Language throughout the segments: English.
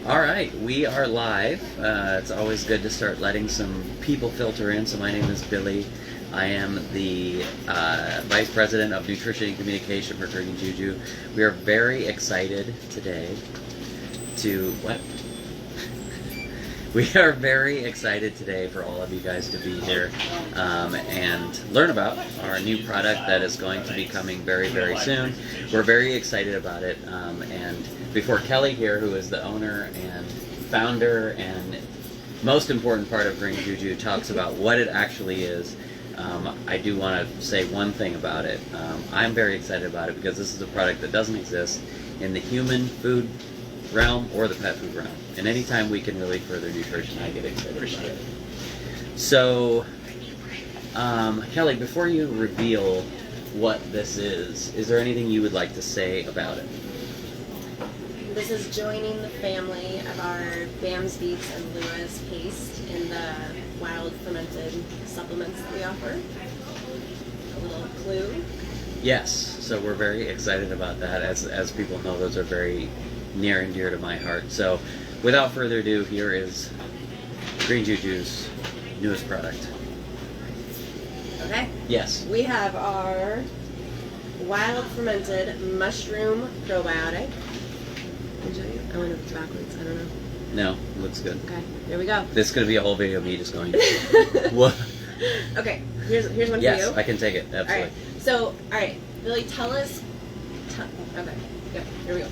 All right, we are live. It's always good to start letting some people filter in. So my name is Billy. I am the Vice President of Nutrition and Communication for Green Juju. We are very excited today to... What? We are very excited today for all of you guys to be here and learn about our new product that is going to be coming very, very soon. We're very excited about it. And before Kelly here, who is the owner and founder and most important part of Green Juju, talks about what it actually is, I do want to say one thing about it. I'm very excited about it because this is a product that doesn't exist in the human food realm or the pet food realm. And anytime we can really further nutrition, I get excited about it. So, Kelly, before you reveal what this is there anything you would like to say about it? This is joining the family of our Bams, Beets, and Lewis paste in the Wild Fermented Supplements that we offer. A little clue. Yes, so we're very excited about that. As people know, those are very near and dear to my heart. So, without further ado, here is Green Juju's newest product. Okay. Yes. We have our Wild Fermented Mushroom Probiotic. Can I show you? I wonder if it's backwards. I don't know. No, looks good. Okay, here we go. This is going to be a whole video of me just going, what? Okay, here's one for you. Yes, I can take it, absolutely. All right, so, all right, Billy, tell us, okay, yeah, here we go.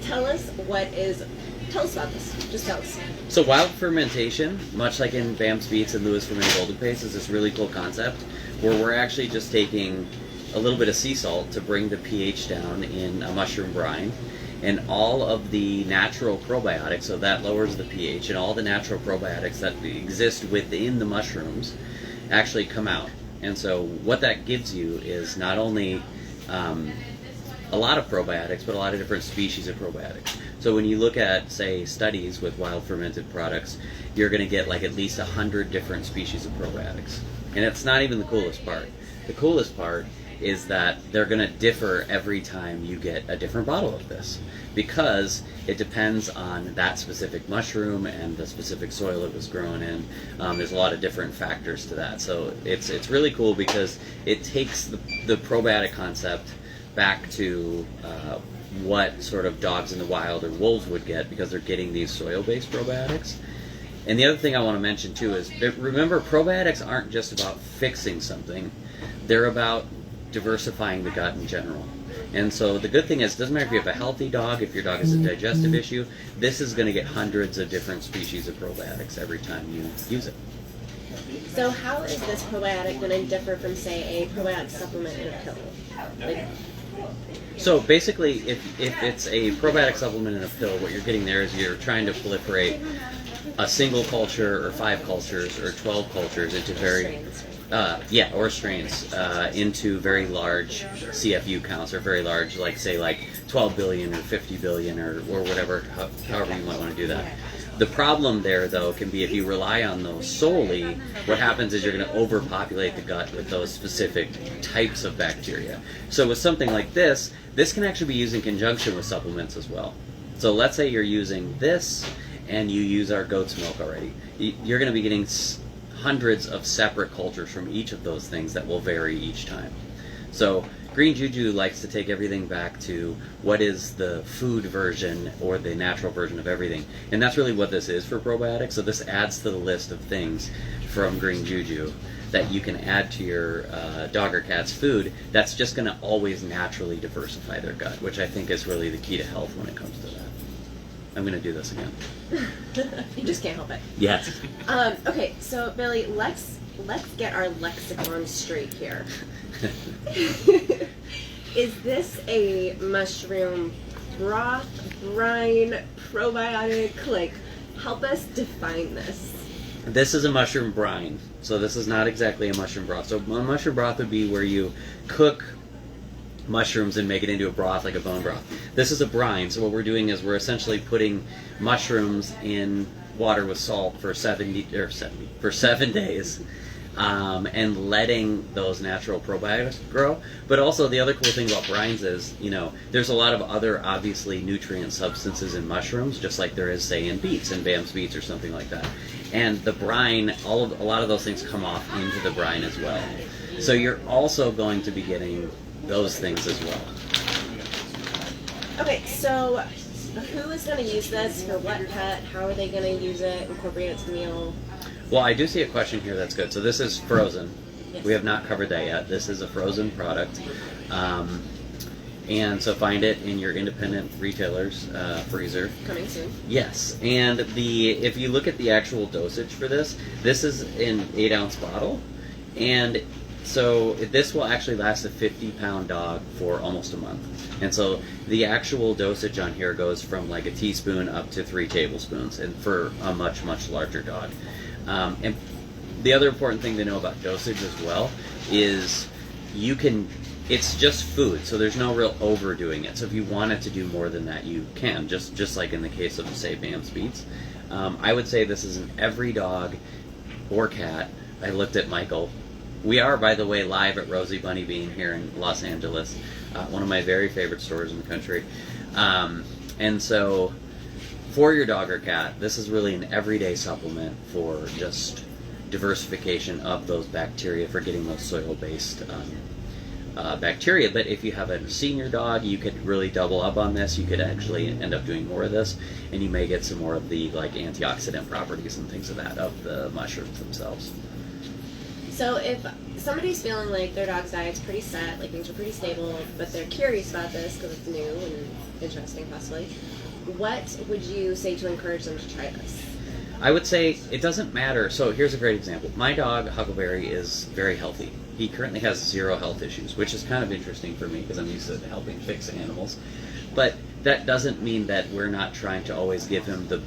Tell us about this. Just tell us. So Wild Fermentation, much like in Bams, Beets, and Lewis Fermented Golden Paste, is this really cool concept where we're actually just taking a little bit of sea salt to bring the pH down in a mushroom brine. And all of the natural probiotics, so that lowers the pH, and all the natural probiotics that exist within the mushrooms actually come out. And so what that gives you is not only a lot of probiotics, but a lot of different species of probiotics. So when you look at, say, studies with wild fermented products, you're going to get like at least 100 different species of probiotics. And it's not even the coolest part. The coolest part is that they're going to differ every time you get a different bottle of this, because it depends on that specific mushroom and the specific soil it was grown in. There's a lot of different factors to that. So it's really cool because it takes the probiotic concept back to what sort of dogs in the wild or wolves would get, because they're getting these soil-based probiotics. And the other thing I want to mention too is, remember, probiotics aren't just about fixing something. They're about diversifying the gut in general. And so the good thing is, it doesn't matter if you have a healthy dog, if your dog has a digestive issue, this is going to get hundreds of different species of probiotics every time you use it. So how is this probiotic going to differ from, say, a probiotic supplement in a pill? Like, so basically, if it's a probiotic supplement in a pill, what you're getting there is you're trying to proliferate a single culture or 5 cultures or 12 cultures into very... strains into very large CFU counts, or very large, like say like 12 billion or 50 billion or whatever, however you might want to do that. The problem there, though, can be if you rely on those solely, what happens is you're going to overpopulate the gut with those specific types of bacteria. So with something like this can actually be used in conjunction with supplements as well. So let's say you're using this and you use our goat's milk already. You're going to be getting hundreds of separate cultures from each of those things that will vary each time. So Green Juju likes to take everything back to what is the food version or the natural version of everything. And that's really what this is for probiotics. So this adds to the list of things from Green Juju that you can add to your dog or cat's food that's just going to always naturally diversify their gut, which I think is really the key to health when it comes to that. I'm going to do this again. You just can't help it. Yes. Okay, so Billy, let's get our lexicon straight here. Is this a mushroom broth, brine, probiotic? Like, help us define this. This is a mushroom brine, so this is not exactly a mushroom broth. So a mushroom broth would be where you cook mushrooms and make it into a broth, like a bone broth. This is a brine, so what we're doing is we're essentially putting mushrooms in water with salt for 7 days. and letting those natural probiotics grow. But also the other cool thing about brines is, there's a lot of other obviously nutrient substances in mushrooms, just like there is, say, in beets, in Bam's beets or something like that. And the brine, a lot of those things come off into the brine as well. So you're also going to be getting those things as well. Okay, so who is going to use this for what pet? How are they going to use it, incorporate it to the meal? Well, I do see a question here that's good. So this is frozen. Yes. We have not covered that yet. This is a frozen product. And so find it in your independent retailer's freezer. Coming soon. Yes, and if you look at the actual dosage for this is an 8-ounce bottle, and so this will actually last a 50-pound dog for almost a month. And so the actual dosage on here goes from like a teaspoon up to 3 tablespoons, and for a much, much larger dog. And the other important thing to know about dosage as well is it's just food, so there's no real overdoing it. So if you wanted to do more than that, you can, just like in the case of, say, Bam's Beets. I would say this is an every dog or cat. I looked at Michael. We are, by the way, live at Rosie Bunny Bean here in Los Angeles, one of my very favorite stores in the country. And so for your dog or cat, this is really an everyday supplement for just diversification of those bacteria, for getting those soil-based bacteria. But if you have a senior dog, you could really double up on this. You could actually end up doing more of this, and you may get some more of the antioxidant properties and things of the mushrooms themselves. So if somebody's feeling like their dog's diet's pretty set, like things are pretty stable, but they're curious about this because it's new and interesting possibly, what would you say to encourage them to try this? I would say it doesn't matter. So here's a great example. My dog, Huckleberry, is very healthy. He currently has 0 health issues, which is kind of interesting for me because I'm used to helping fix animals. But that doesn't mean that we're not trying to always give him the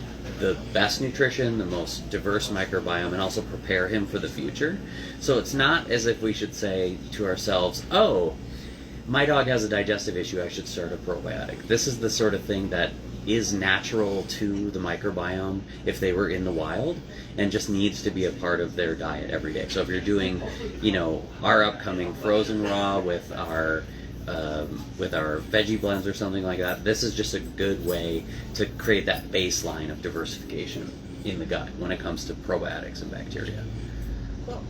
best nutrition, the most diverse microbiome, and also prepare him for the future. So it's not as if we should say to ourselves, oh, my dog has a digestive issue, I should start a probiotic. This is the sort of thing that is natural to the microbiome if they were in the wild, and just needs to be a part of their diet every day. So if you're doing, our upcoming frozen raw with our veggie blends or something like that, this is just a good way to create that baseline of diversification in the gut when it comes to probiotics and bacteria. Cool.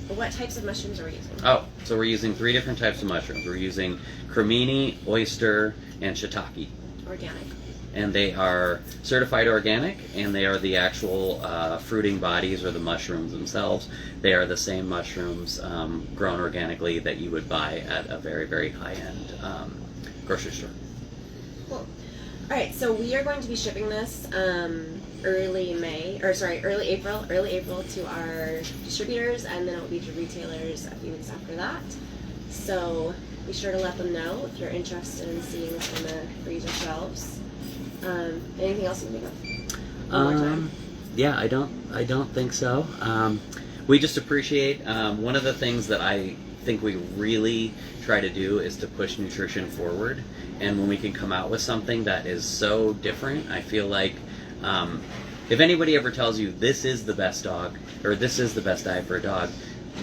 What types of mushrooms are we using? Oh, so we're using 3 different types of mushrooms. We're using cremini, oyster, and shiitake. Organic. And they are certified organic, and they are the actual fruiting bodies, or the mushrooms themselves. They are the same mushrooms grown organically that you would buy at a very, very high-end grocery store. Cool. All right, so we are going to be shipping this early April to our distributors, and then it will be to retailers a few weeks after that. So be sure to let them know if you're interested in seeing this on the freezer shelves. Anything else you can think of? One more time. Yeah, I don't think so. We just appreciate one of the things that I think we really try to do is to push nutrition forward. And when we can come out with something that is so different, I feel like if anybody ever tells you this is the best dog, or this is the best diet for a dog,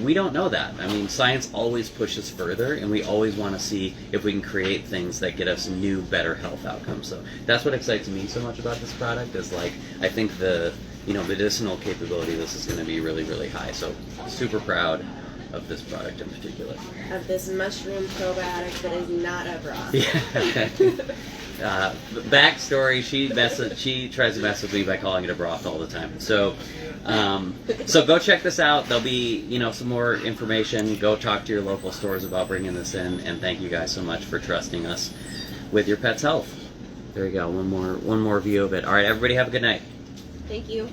we don't know that. I mean, science always pushes further, and we always want to see if we can create things that get us new, better health outcomes. So that's what excites me so much about this product, is I think the medicinal capability of this is going to be really, really high. So super proud of this product in particular. Of this mushroom probiotic that is not a broth. Yeah. Backstory: she tries to mess with me by calling it a broth all the time. So go check this out. There'll be some more information. Go talk to your local stores about bringing this in, and thank you guys so much for trusting us with your pet's health. There you go. One more view of it. All right, everybody, have a good night. Thank you.